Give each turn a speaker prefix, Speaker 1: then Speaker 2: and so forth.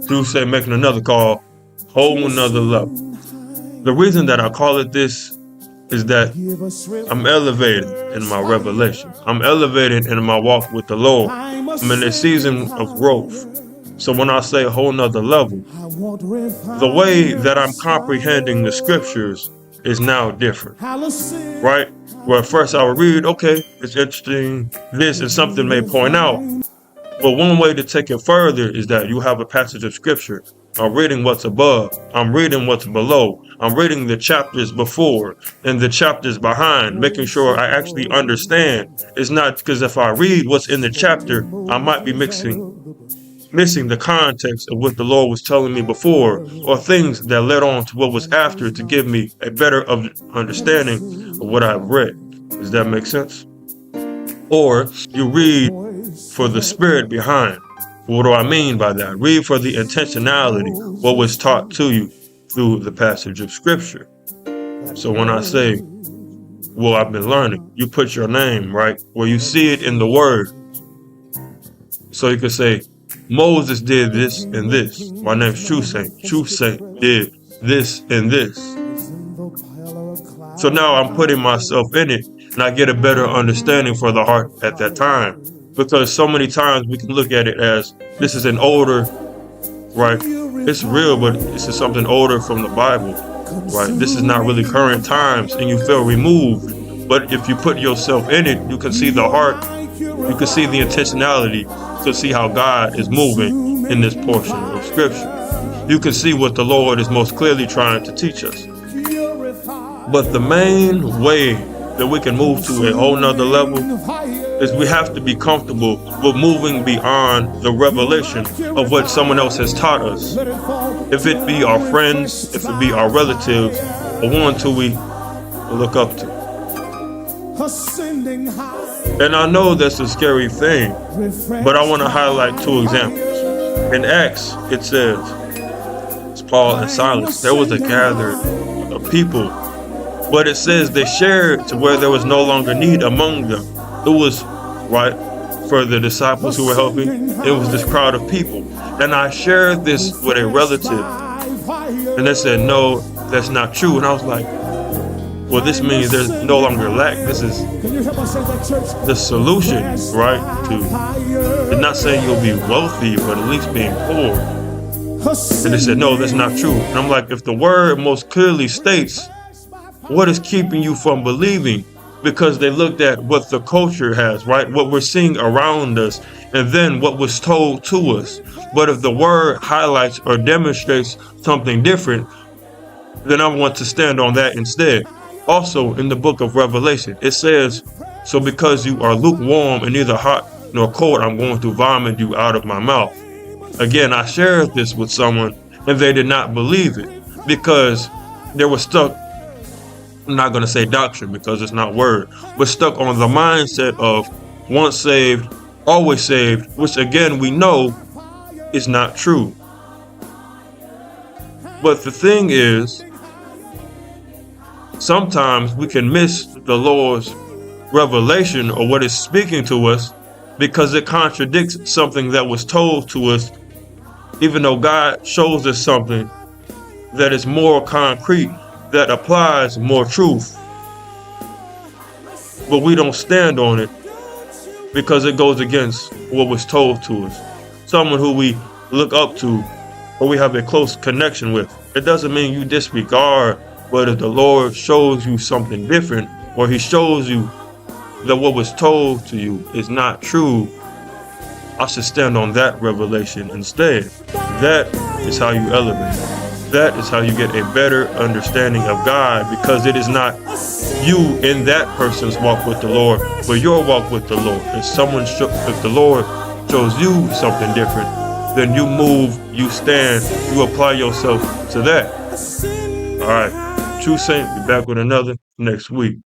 Speaker 1: True saint making another call, whole another level. The reason that I call it this is that I'm elevated in my revelation. I'm elevated in my walk with the Lord. I'm in a season of growth. So when I say a whole nother level, the way that I'm comprehending the scriptures is now different, right? Where first I would read, okay, it's interesting, this and something may point out. But one way to take it further is that you have a passage of scripture. I'm reading what's above. I'm reading what's below. I'm reading the chapters before and the chapters behind, making sure I actually understand. It's not because if I read what's in the chapter, I might be missing the context of what the Lord was telling me before, or things that led on to what was after to give me a better understanding of what I've read. Does that make sense? Or you read for the spirit behind. What do I mean by that? Read for the intentionality, what was taught to you through the passage of scripture. So when I say, well, I've been learning, you put your name, right? Where you see it in the word. So you could say, Moses did this and this. My name's True Saint. True Saint did this and this. So now I'm putting myself in it, and I get a better understanding for the heart at that time. Because so many times we can look at it as this is an older, right? It's real, but this is something older from the Bible, right? This is not really current times, and you feel removed. But if you put yourself in it, you can see the heart, you can see the intentionality, you can see how God is moving in this portion of scripture. You can see what the Lord is most clearly trying to teach us. But the main way that we can move to a whole nother level is we have to be comfortable with moving beyond the revelation of what someone else has taught us. If it be our friends, if it be our relatives, or one who we look up to. And I know that's a scary thing, but I want to highlight two examples. In Acts, it says, it's Paul and Silas, there was a gathering of people, but it says they shared to where there was no longer need among them. It was, right, for the disciples who were helping, it was this crowd of people. And I shared this with a relative, and they said, no, that's not true. And I was like, well, this means there's no longer lack. This is the solution, right? To not saying you'll be wealthy, but at least being poor. And they said, no, that's not true. And I'm like, if the word most clearly states, what is keeping you from believing? Because they looked at what the culture has, right? What we're seeing around us, and then what was told to us. But if the word highlights or demonstrates something different, then I want to stand on that instead. Also, in the book of Revelation, it says, so because you are lukewarm and neither hot nor cold, I'm going to vomit you out of my mouth. Again, I shared this with someone, and they did not believe it because they were stuck. I'm not going to say doctrine because it's not word, but stuck on the mindset of once saved, always saved, which again we know is not true. But the thing is, sometimes we can miss the Lord's revelation or what is speaking to us because it contradicts something that was told to us, even though God shows us something that is more concrete, that applies more truth, but we don't stand on it because it goes against what was told to us. Someone who we look up to or we have a close connection with. It doesn't mean you disregard, but if the Lord shows you something different, or he shows you that what was told to you is not true, I should stand on that revelation instead. That is how you elevate. That is how you get a better understanding of God, because it is not you in that person's walk with the Lord, but your walk with the Lord. If the Lord shows you something different, then you move, you stand, you apply yourself to that. All right, True Saint, be back with another next week.